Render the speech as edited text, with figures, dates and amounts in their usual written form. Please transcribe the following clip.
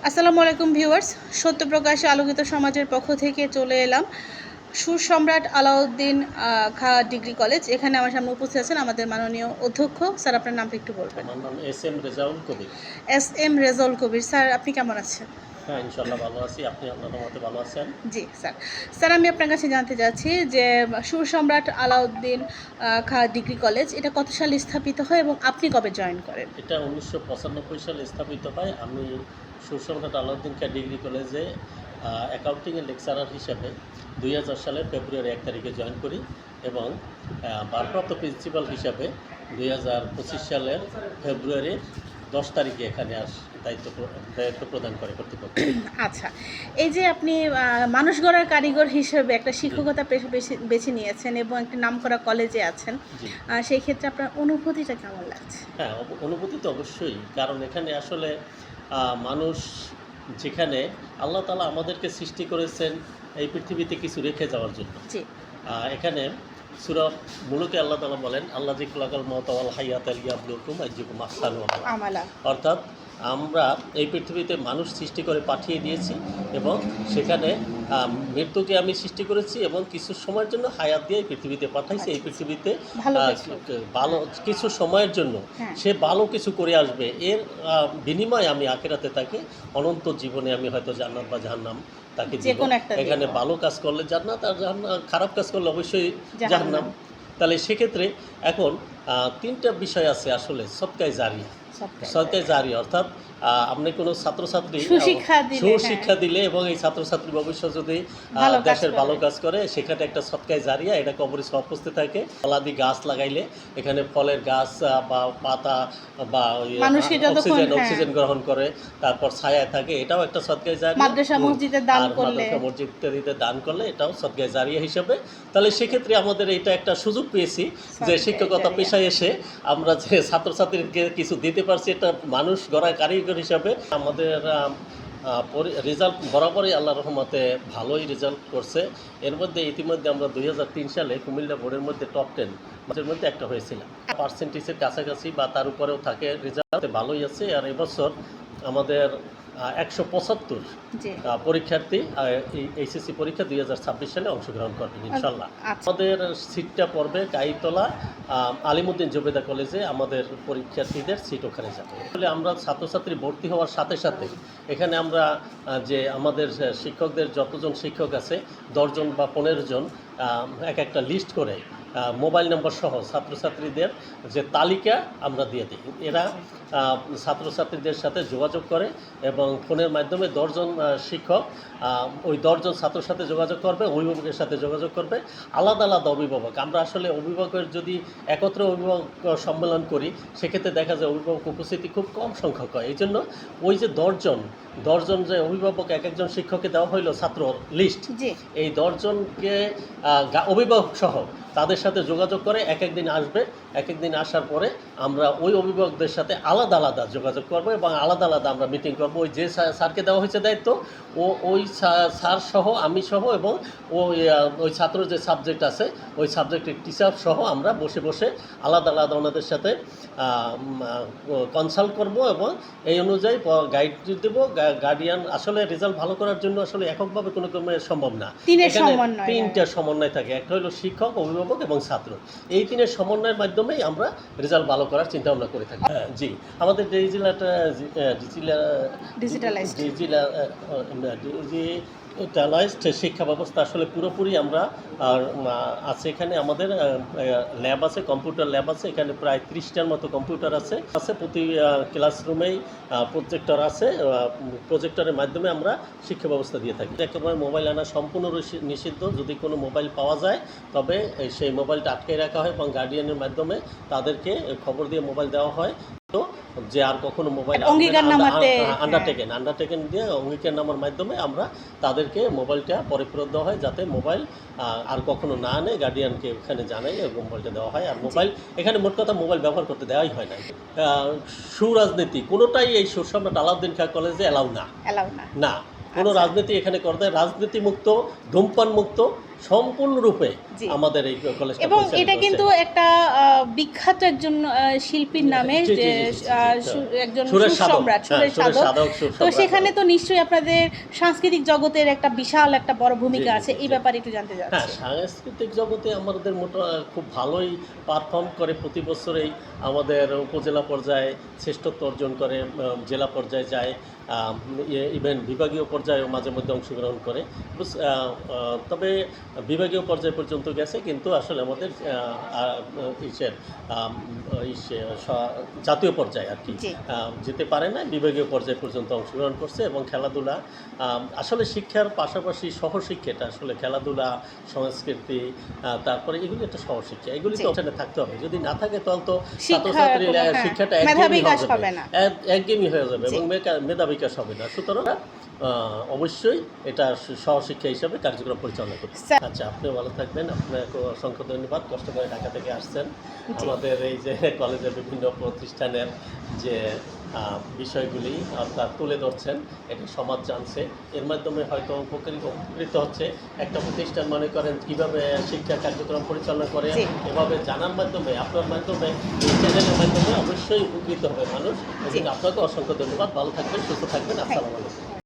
আসসালামু আলাইকুম ভিউয়ার্স, সত্যপ্রকাশ আলোকিত সমাজের পক্ষ থেকে চলে এলাম সুর সম্রাট আলাউদ্দিন খাঁ ডিগ্রি কলেজ। এখানে আমার সামনে উপস্থিত আছেন আমাদের মাননীয় অধ্যক্ষ। স্যার, আপনার নামটা একটু বলবেন। আমার নাম এস এম রেজাউল কবির। এস এম রেজাউল কবির। স্যার, আপনি কেমন আছেন? হ্যাঁ, ইনশাল্লাহ ভালো আছি। আপনি আপনার মতে ভালো আছেন? জি স্যার। স্যার, আমি আপনার কাছে জানতে চাচ্ছি যে সুর সম্রাট আলাউদ্দিন খাঁ ডিগ্রি কলেজ এটা কত সালে স্থাপিত হয় এবং আপনি কবে জয়েন করেন? এটা 1995 সালে স্থাপিত হয়। আমি সুর সম্রাট আলাউদ্দিন খাঁ ডিগ্রি কলেজে অ্যাকাউন্টিংয়ের লেকচারার হিসাবে 2000 সালের ফেব্রুয়ারি 1 তারিখে জয়েন করি এবং ভারপ্রাপ্ত প্রিন্সিপাল হিসাবে 2025 সালের ফেব্রুয়ারির 10 তারিখে এখানে দায়িত্ব প্রদান করে কর্তৃপক্ষ। আচ্ছা, এই যে আপনি মানুষ গড়ার কারিগর হিসেবে একটা শিক্ষকতা পেশা বেছে নিয়েছেন এবং একটা নামকরা কলেজে আছেন, সেই ক্ষেত্রে আপনার অনুভূতিটা কেমন লাগছে? হ্যাঁ, অনুভূতি তো অবশ্যই। কারণ এখানে আসলে মানুষ যেখানে আল্লাহ তাআলা আমাদেরকে সৃষ্টি করেছেন এই পৃথিবীতে কিছু রেখে যাওয়ার জন্য। জি। এখানে সূরা মুলুকে আল্লাহ তাআলা বলেন, আল্লাযী খালাকাল মাউতা ওয়াল হায়াতা লিয়াবলুয়াকুম আইয়ুকুম আহসানু আমালা। অর্থাৎ আমরা এই পৃথিবীতে মানুষ সৃষ্টি করে পাঠিয়ে দিয়েছি এবং সেখানে মৃত্যুকে আমি সৃষ্টি করেছি এবং কিছু সময়ের জন্য হায়াত দিয়ে এই পৃথিবীতে পাঠাইছি। এই পৃথিবীতে ভালো কিছু সময়ের জন্য সে ভালো কিছু করে আসবে, এর বিনিময়ে আমি আখিরাতে তাকে অনন্ত জীবনে আমি হয়তো জান্নাত বা জাহান্নাম তাকে দিব। এখানে ভালো কাজ করলে জান্নাত, আর খারাপ কাজ করলে অবশ্যই জাহান্নাম। তাহলে সেক্ষেত্রে এখন তিনটা বিষয় আছে আসলে সদকায়ে জারিয়া। সদকায়ে জারিয়া অর্থাৎ আপনি কোনো ছাত্রছাত্রী সুশিক্ষা দিলে এবং এই ছাত্রছাত্রী ভবিষ্যৎ যদি দেশের ভালো কাজ করে, সেখানে একটা সদকায়ে জারিয়া, এটা কবরে সওয়াব পৌঁছতে থাকে। ফলাদি গাছ লাগাইলে এখানে ফলের গাছ বা পাতা বা অক্সিজেন গ্রহণ করে, তারপর ছায়ায় থাকে, এটাও একটা সদকায়ে জারিয়া। মাদ্রাসা মসজিদে দান করলে এটাও সদকায়ে জারিয়া হিসেবে। তাহলে সেক্ষেত্রে আমাদের এটা একটা সুযোগ পেয়েছি যে শিক্ষকতা পেশায় এসে আমরা যে ছাত্রছাত্রীকে কিছু দিতে পারছি, এটা মানুষ গড়া কারিগর হিসাবে আমাদের রেজাল্ট বরাবরই আল্লাহর রহমতে ভালোই রেজাল্ট করছে। এর মধ্যে ইতিমধ্যে আমরা 2003 সালে কুমিল্লা বোর্ডের মধ্যে টপ 10 এর মধ্যে একটা হয়েছিলাম। পার্সেন্টেজের কাছাকাছি বা তার উপরেও থাকে, রেজাল্ট ভালোই আছে। আর এবছর আমাদের 175 পরীক্ষার্থী এইচএসসি পরীক্ষা 2026 সালে অংশগ্রহণ করবেন ইনশাল্লাহ। আমাদের সিটটা পড়বে কাইতলা আলিমউদ্দিন জুবেদা কলেজে। আমাদের পরীক্ষার্থীদের সিট ওখানে যাবে। আসলে আমরা ছাত্রছাত্রী ভর্তি হওয়ার সাথে সাথে এখানে আমরা যে আমাদের শিক্ষকদের যতজন শিক্ষক আছে 10 জন বা 15 জন এক একটা লিস্ট করে মোবাইল নম্বর সহ ছাত্রছাত্রীদের যে তালিকা আমরা দিয়ে দিই। এরা ছাত্রছাত্রীদের সাথে যোগাযোগ করে এবং ফোনের মাধ্যমে 10 জন শিক্ষক ওই 10 জন ছাত্রের সাথে যোগাযোগ করবে, অভিভাবকের সাথে যোগাযোগ করবে। আলাদা আলাদা অভিভাবক, আমরা আসলে অভিভাবকের যদি একত্রে অভিভাবক সম্মেলন করি, সেক্ষেত্রে দেখা যায় অভিভাবক উপস্থিতি খুব কম সংখ্যক হয়। এই জন্য ওই যে 10 জন যে অভিভাবক এক একজন শিক্ষককে দেওয়া হইল ছাত্র লিস্ট, এই 10 জনকে অভিভাবক সহ তাদের সাথে যোগাযোগ করে এক একদিন আসবে। এক একদিন আসার পরে আমরা ওই অভিভাবকদের সাথে আলাদা আলাদা যোগাযোগ করব এবং আলাদা আলাদা আমরা মিটিং করব। ওই যে স্যারকে দেওয়া হয়েছে দায়িত্ব, ওই স্যার সহ আমি সহ এবং ওই ছাত্র যে সাবজেক্ট আছে ওই সাবজেক্টের টিচার সহ আমরা বসে বসে আলাদা আলাদা ওনাদের সাথে কনসাল্ট করব এবং এই অনুযায়ী গাইড দেবো। গার্ডিয়ান আসলে রেজাল্ট ভালো করার জন্য আসলে এককভাবে কোনো সম্ভব না, তিনটা সমন্বয় থাকে। একটা হলো শিক্ষক, অভিভাবক এবং ছাত্র। এই তিনের সমন্বয়ের মাধ্যমেই আমরা রেজাল্ট ভালো করার চিন্তা ভাবনা করে থাকি। জি, আমাদের ডিজিটালাইজড শিক্ষা ব্যবস্থা আসলে পুরোপুরি আমরা আছে। এখানে আমাদের ল্যাব আছে, কম্পিউটার ল্যাব আছে। এখানে প্রায় 30টার মতো কম্পিউটার আছে। প্রতি ক্লাসরুমেই প্রজেক্টর আছে। প্রজেক্টরের মাধ্যমে আমরা শিক্ষা ব্যবস্থা দিয়ে থাকি। একেবারে মোবাইল আনা সম্পূর্ণ নিষিদ্ধ। যদি কোনো মোবাইল পাওয়া যায় তবে সেই মোবাইলটা আটকে রাখা হয় এবং গার্ডিয়ানের মাধ্যমে তাদেরকে খবর দিয়ে মোবাইল দেওয়া হয় তো যে আর কখনো মোবাইল আন্ডারটেকেন দিয়ে অঙ্গীকার নামার মাধ্যমে আমরা তাদেরকে মোবাইলটা পরে ফেরত দেওয়া হয়, যাতে মোবাইল আর কখনো না আনে। গার্ডিয়ানকে ওখানে জানাই এবং মোবাইলটা দেওয়া হয়। আর মোবাইল এখানে মোট কথা মোবাইল ব্যবহার করতে দেওয়াই হয় না। সুরাজনীতি কোনোটাই এই সুর সম্রাট আলাউদ্দিন খাঁ কলেজে এলাউ না। কোনো রাজনীতি এখানে করতে, রাজনীতি মুক্ত, ধূমপান মুক্ত সম্পূর্ণরূপে জি। আমাদের এই কলেজটা এবং পরিচালিত এটা হচ্ছে। কিন্তু একটা বিখ্যাত একজন শিল্পীর নামে জি, জি, যে জি, জি, জি, একজন সুরের সুর সাধক, সম্রাট, হ্যাঁ, সুরের সুরের সাধক। সাধক, সুর তো সম্রাট। সেখানে তো নিশ্চয়ই আপনাদের সাংস্কৃতিক জগতের একটা বিশাল একটা বড় ভূমিকা জি, আছে, জি, এই জি। ব্যাপারে একটু জানতে হ্যাঁ, চাচ্ছি। সাংস্কৃতিক জগতে আমাদের খুব ভালোই পারফর্ম করে, প্রতি বছরেই আমাদের উপজেলা পর্যায়ে শ্রেষ্ঠত্ব অর্জন করে, জেলা পর্যায়ে যায়, ইভেন বিভাগীয় পর্যায়েও মাঝে মধ্যে অংশগ্রহণ করে। তবে বিভাগীয় পর্যায় পর্যন্ত গেছে, কিন্তু আসলে আমাদের ইসের আম, জাতীয় পর্যায়ে আর কি জি। যেতে পারে না, বিভাগীয় পর্যায় পর্যন্ত অংশগ্রহণ করছে। এবং খেলাধুলা আসলে শিক্ষার পাশাপাশি সহশিক্ষাটা আসলে খেলাধুলা, সংস্কৃতি, তারপরে এগুলি একটা সহশিক্ষা, এগুলি জি। তো ওখানে থাকতে হবে। যদি না থাকে তাহলে তো শিক্ষার ছাত্রছাত্রী কোনো, হ্যাঁ, শিক্ষাটা মেধা একঘেয়েমি হয়ে বিকাশ যাবে, হবে না। একঘেয়েমি হয়ে যাবে জি। এবং মেধা বিকাশ হবে না। সুতরাং অবশ্যই এটা সহশিক্ষা হিসাবে কার্যক্রম পরিচালনা করতে। স্যার। আচ্ছা, আপনিও ভালো থাকবেন। আপনাকে অসংখ্য ধন্যবাদ, কষ্ট করে ঢাকা থেকে আসছেন জি। আমাদের এই যে কলেজের বিভিন্ন প্রতিষ্ঠানের যে বিষয়গুলি অর্থাৎ তুলে ধরছেন, এটা সমাজ জানছে, এর মাধ্যমে হয়তো উপকৃত হচ্ছে। একটা প্রতিষ্ঠান মনে করেন কীভাবে শিক্ষা কার্যক্রম পরিচালনা করে, জি। এভাবে জানার মাধ্যমে, আপনার মাধ্যমে, এই চ্যানেলের মাধ্যমে অবশ্যই উপকৃত হবে মানুষ। জি। এবং আপনাকে অসংখ্য ধন্যবাদ, ভালো থাকবেন, সুস্থ থাকবেন। আসসালামু আলাইকুম।